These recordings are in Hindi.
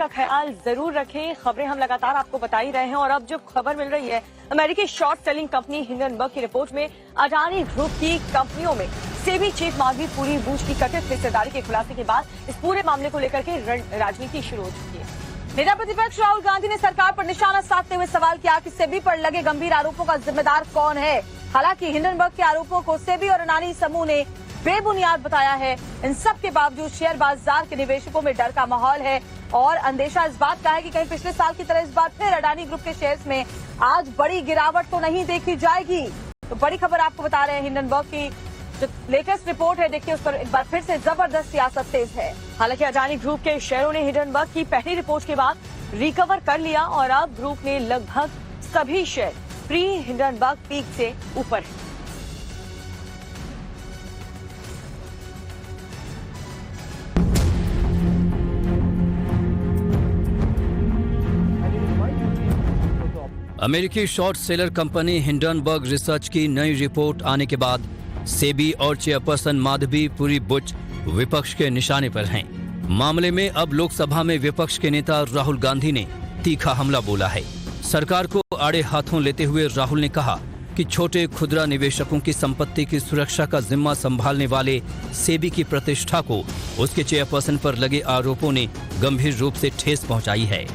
का ख्याल जरूर रखें। खबरें हम लगातार आपको बता ही रहे हैं और अब जो खबर मिल रही है अमेरिकी शॉर्ट सेलिंग कंपनी हिंडनबर्ग की रिपोर्ट में अडानी ग्रुप की कंपनियों में सेबी चीफ माधवी पुरी बूच की कथित हिस्सेदारी के खुलासे के बाद इस पूरे मामले को लेकर के राजनीति शुरू हो चुकी है। नेता प्रतिपक्ष राहुल गांधी ने सरकार पर निशाना साधते हुए सवाल किया कि सेबी पर लगे गंभीर आरोपों का जिम्मेदार कौन है। हालांकि हिंडनबर्ग के आरोपों को सेबी और अडानी समूह ने बेबुनियाद बताया है। इन सब के बावजूद शेयर बाजार के निवेशकों में डर का माहौल है और अंदेशा इस बात का है कि कहीं पिछले साल की तरह इस बार फिर अडानी ग्रुप के शेयर्स में आज बड़ी गिरावट तो नहीं देखी जाएगी। तो बड़ी खबर आपको बता रहे हैं, हिंडनबर्ग की जो लेटेस्ट रिपोर्ट है, देखिए उस पर एक बार फिर से जबरदस्त सियासत तेज है। हालांकि अडानी ग्रुप के शेयरों ने हिंडनबर्ग की पहली रिपोर्ट के बाद रिकवर कर लिया और अब ग्रुप ने लगभग सभी शेयर प्री हिंडनबर्ग पीक से ऊपर है। अमेरिकी short seller company Hindenburg research की नई रिपोर्ट आने के बाद सेबी और चेयरपर्सन माधवी पुरी बुच विपक्ष के निशाने पर हैं। मामले में अब लोकसभा में विपक्ष के नेता राहुल गांधी ने तीखा हमला बोला है। सरकार को आड़े हाथों लेते हुए राहुल ने कहा कि छोटे खुदरा निवेशकों की संपत्ति की सुरक्षा का जिम्मा संभालने वाले सेबी की प्रतिष्ठा को उसके चेयरपर्सन पर लगे आरोपों ने गंभीर रूप से ठेस पहुंचाई है।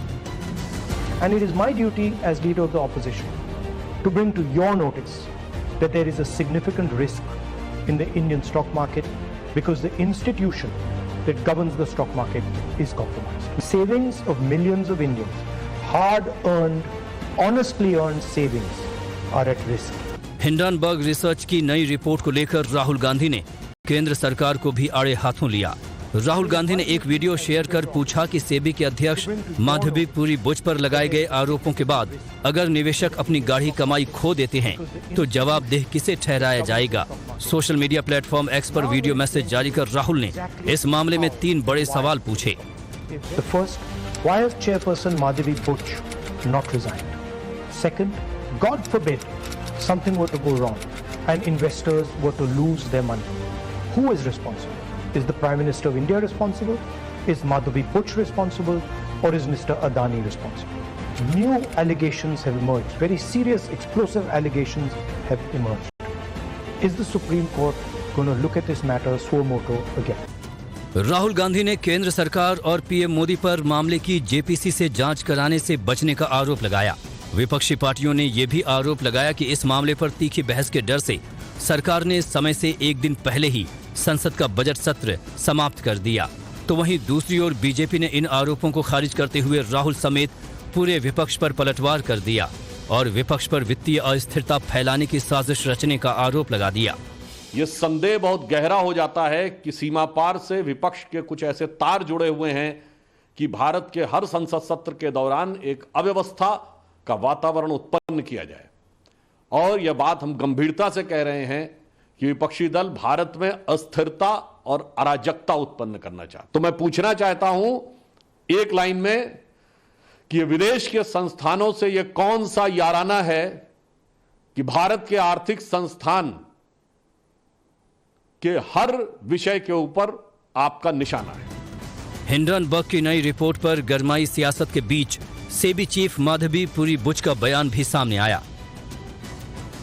And it is my duty as leader of the opposition to bring to your notice that there is a significant risk in the Indian stock market because the institution that governs the stock market is compromised. Savings of millions of Indians, hard-earned, honestly earned savings are at risk. Hindenburg research की नई रिपोर्ट को लेकर राहुल गांधी ने केंद्र सरकार को भी आड़े हाथों लिया। राहुल गांधी ने एक वीडियो शेयर कर पूछा कि सेबी के अध्यक्ष माधवी पुरी बुच पर लगाए गए आरोपों के बाद अगर निवेशक अपनी गाढ़ी कमाई खो देते हैं तो जवाबदेह किसे ठहराया जाएगा। सोशल मीडिया प्लेटफॉर्म एक्स पर वीडियो मैसेज जारी कर राहुल ने इस मामले में 3 बड़े सवाल पूछे। The first, why has Chairperson Madhavi Buch not resigned? Second, God forbid something were to go wrong and investors were to lose their money. Who is responsible? Is the Prime Minister of India responsible? Is Madhavi Buch responsible? Or is Mr. Adani responsible? New allegations have emerged. Very serious, explosive allegations have emerged. Is the Supreme Court going to look at this matter suo motu again? Rahul Gandhi ने केंद्र सरकार और पीएम मोदी पर मामले की जेपीसी से जांच कराने से बचने का आरोप लगाया। विपक्षी पार्टियों ने यह भी आरोप लगाया कि इस मामले पर तीखी बहस के डर से सरकार ने समय से एक दिन पहले ही संसद का बजट सत्र समाप्त कर दिया। तो वहीं दूसरी ओर बीजेपी ने इन आरोपों को खारिज करते हुए राहुल समेत पूरे विपक्ष पर पलटवार कर दिया और विपक्ष पर वित्तीय अस्थिरता फैलाने की साजिश रचने का आरोप लगा दिया। ये संदेह बहुत गहरा हो जाता है कि सीमा पार से विपक्ष के कुछ ऐसे तार जुड़े हुए हैं कि भारत के हर संसद सत्र के दौरान एक अव्यवस्था का वातावरण उत्पन्न किया जाए। और यह बात हम गंभीरता से कह रहे हैं कि विपक्षी दल भारत में अस्थिरता और अराजकता उत्पन्न करना चाहता। तो मैं पूछना चाहता हूं एक लाइन में कि विदेश के संस्थानों से यह कौन सा याराना है कि भारत के आर्थिक संस्थान के हर विषय के ऊपर आपका निशाना है। हिंडनबर्ग की नई रिपोर्ट पर गरमाई सियासत के बीच सेबी चीफ माधवी पुरी बुच का बयान भी सामने आया।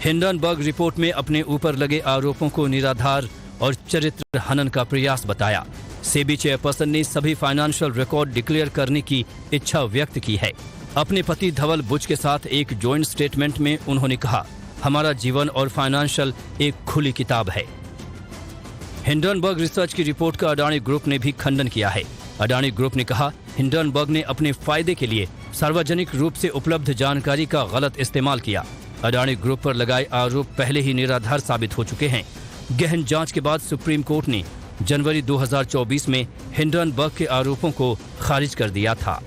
हिंडनबर्ग रिपोर्ट में अपने ऊपर लगे आरोपों को निराधार और चरित्र हनन का प्रयास बताया। सेबी चेयरपर्सन ने सभी फाइनेंशियल रिकॉर्ड डिक्लेयर करने की इच्छा व्यक्त की है। अपने पति धवल बुच के साथ एक जॉइंट स्टेटमेंट में उन्होंने कहा, हमारा जीवन और फाइनेंशियल एक खुली किताब है। हिंडनबर्ग रिसर्च की रिपोर्ट का अडानी ग्रुप ने भी खंडन किया है। अडानी ग्रुप ने कहा, हिंडनबर्ग ने अपने फायदे के लिए सार्वजनिक रूप से उपलब्ध जानकारी का गलत इस्तेमाल किया। अडानी ग्रुप पर लगाए आरोप पहले ही निराधार साबित हो चुके हैं। गहन जांच के बाद सुप्रीम कोर्ट ने जनवरी 2024 में हिंडनबर्ग के आरोपों को खारिज कर दिया था।